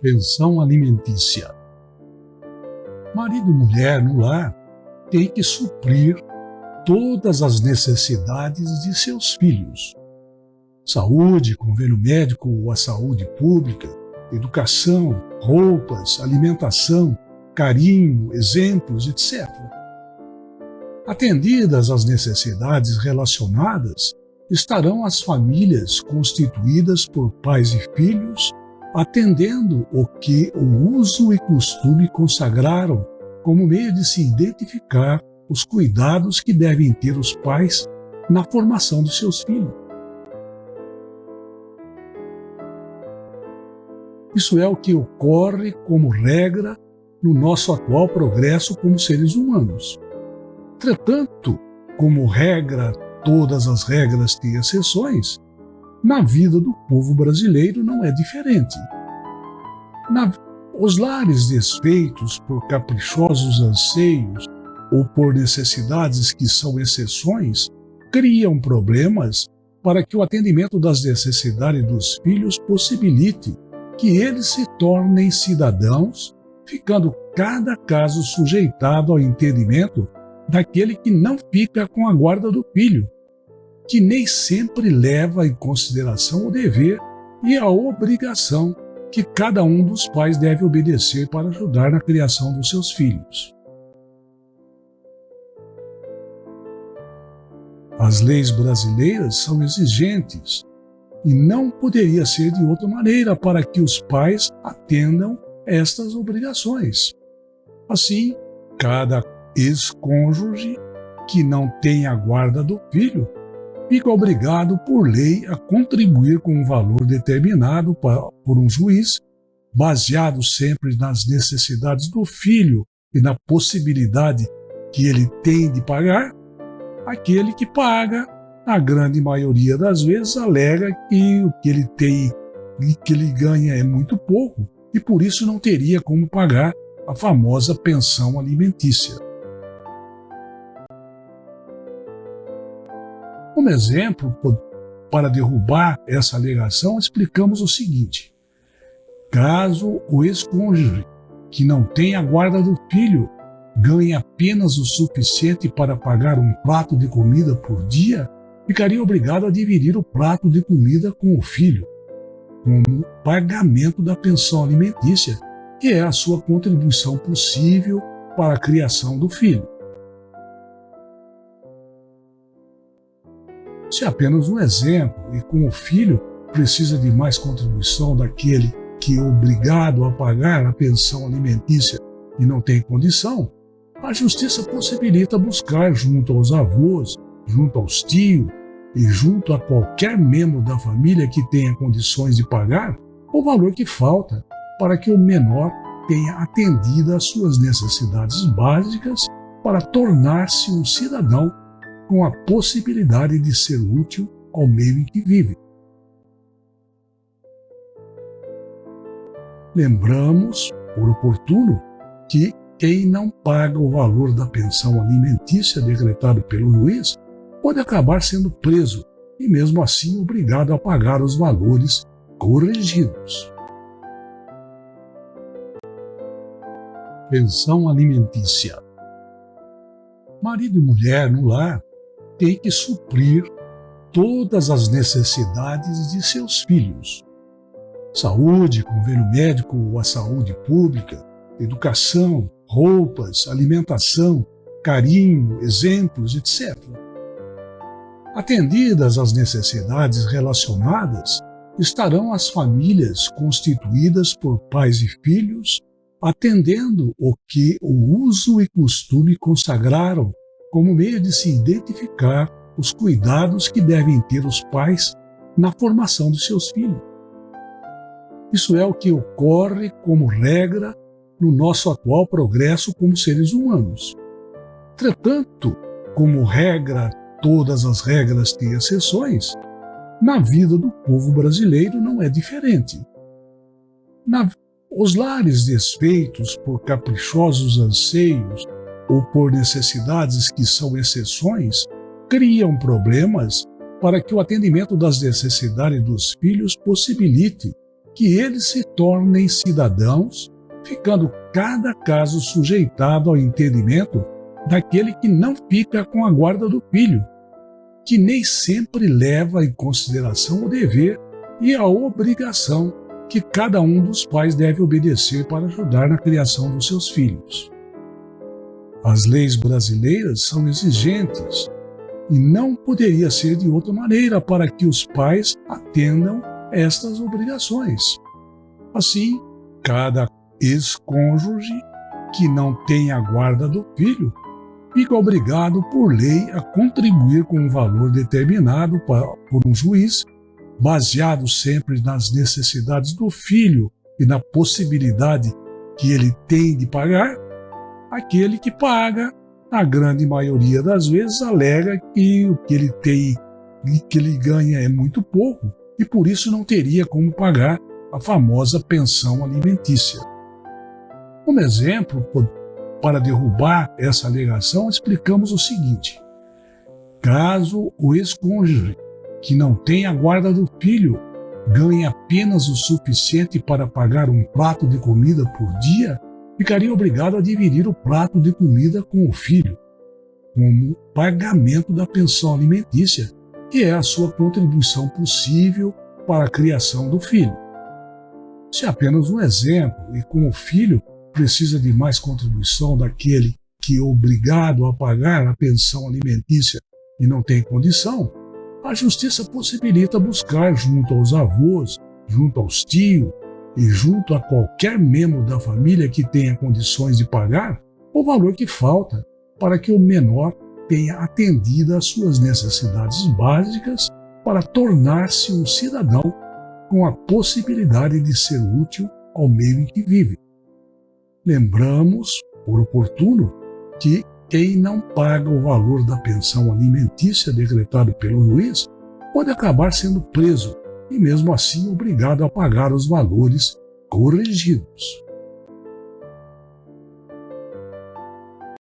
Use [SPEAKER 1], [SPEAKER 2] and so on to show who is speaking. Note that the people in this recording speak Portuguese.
[SPEAKER 1] Pensão alimentícia. Marido e mulher no lar têm que suprir todas as necessidades de seus filhos. Saúde, convênio médico ou a saúde pública, educação, roupas, alimentação, carinho, exemplos, etc. Atendidas as necessidades relacionadas, estarão as famílias constituídas por pais e filhos, atendendo o que o uso e costume consagraram como meio de se identificar os cuidados que devem ter os pais na formação de seus filhos. Isso é o que ocorre como regra no nosso atual progresso como seres humanos. Entretanto, como regra, todas as regras têm exceções, na vida do povo brasileiro não é diferente. Os lares desfeitos por caprichosos anseios ou por necessidades que são exceções, criam problemas para que o atendimento das necessidades dos filhos possibilite que eles se tornem cidadãos, ficando cada caso sujeitado ao entendimento daquele que não fica com a guarda do filho, que nem sempre leva em consideração o dever e a obrigação que cada um dos pais deve obedecer para ajudar na criação dos seus filhos. As leis brasileiras são exigentes e não poderia ser de outra maneira para que os pais atendam estas obrigações. Assim, cada ex-cônjuge que não tem a guarda do filho fica obrigado por lei a contribuir com um valor determinado por um juiz, baseado sempre nas necessidades do filho e na possibilidade que ele tem de pagar. Aquele que paga, na grande maioria das vezes, alega que o que ele tem e que ele ganha é muito pouco e por isso não teria como pagar a famosa pensão alimentícia. Como exemplo, para derrubar essa alegação, explicamos o seguinte: caso o ex-cônjuge que não tem a guarda do filho ganhe apenas o suficiente para pagar um prato de comida por dia, ficaria obrigado a dividir o prato de comida com o filho, como pagamento da pensão alimentícia, que é a sua contribuição possível para a criação do filho. Isso é apenas um exemplo, e como o filho precisa de mais contribuição daquele que é obrigado a pagar a pensão alimentícia e não tem condição, a justiça possibilita buscar junto aos avós, junto aos tios e junto a qualquer membro da família que tenha condições de pagar o valor que falta para que o menor tenha atendido às suas necessidades básicas para tornar-se um cidadão com a possibilidade de ser útil ao meio em que vive. Lembramos, por oportuno, que quem não paga o valor da pensão alimentícia decretado pelo juiz pode acabar sendo preso e mesmo assim obrigado a pagar os valores corrigidos. Pensão alimentícia. Marido e mulher no lar têm que suprir todas as necessidades de seus filhos. Saúde, convênio médico ou a saúde pública, educação, roupas, alimentação, carinho, exemplos, etc. Atendidas as necessidades relacionadas, estarão as famílias constituídas por pais e filhos, atendendo o que o uso e costume consagraram como meio de se identificar os cuidados que devem ter os pais na formação de seus filhos. Isso é o que ocorre como regra no nosso atual progresso como seres humanos. Entretanto, como regra, todas as regras têm exceções, na vida do povo brasileiro não é diferente. Os lares desfeitos por caprichosos anseios ou por necessidades que são exceções, criam problemas para que o atendimento das necessidades dos filhos possibilite que eles se tornem cidadãos, ficando cada caso sujeitado ao entendimento daquele que não fica com a guarda do filho, que nem sempre leva em consideração o dever e a obrigação que cada um dos pais deve obedecer para ajudar na criação dos seus filhos. As leis brasileiras são exigentes e não poderia ser de outra maneira para que os pais atendam estas obrigações. Assim, cada ex-cônjuge que não tem a guarda do filho fica obrigado por lei a contribuir com um valor determinado por um juiz, baseado sempre nas necessidades do filho e na possibilidade que ele tem de pagar. Aquele que paga, na grande maioria das vezes, alega que o que ele tem e que ele ganha é muito pouco e por isso não teria como pagar a famosa pensão alimentícia. Como exemplo, para derrubar essa alegação, explicamos o seguinte: caso o ex-cônjuge que não tem a guarda do filho ganhe apenas o suficiente para pagar um prato de comida por dia, ficaria obrigado a dividir o prato de comida com o filho, como pagamento da pensão alimentícia, que é a sua contribuição possível para a criação do filho. Isso é apenas um exemplo, e como o filho precisa de mais contribuição daquele que é obrigado a pagar a pensão alimentícia e não tem condição, a justiça possibilita buscar junto aos avós, junto aos tios e junto a qualquer membro da família que tenha condições de pagar o valor que falta para que o menor tenha atendido às suas necessidades básicas para tornar-se um cidadão com a possibilidade de ser útil ao meio em que vive. Lembramos, por oportuno, que quem não paga o valor da pensão alimentícia decretado pelo juiz pode acabar sendo preso e mesmo assim obrigado a pagar os valores corrigidos.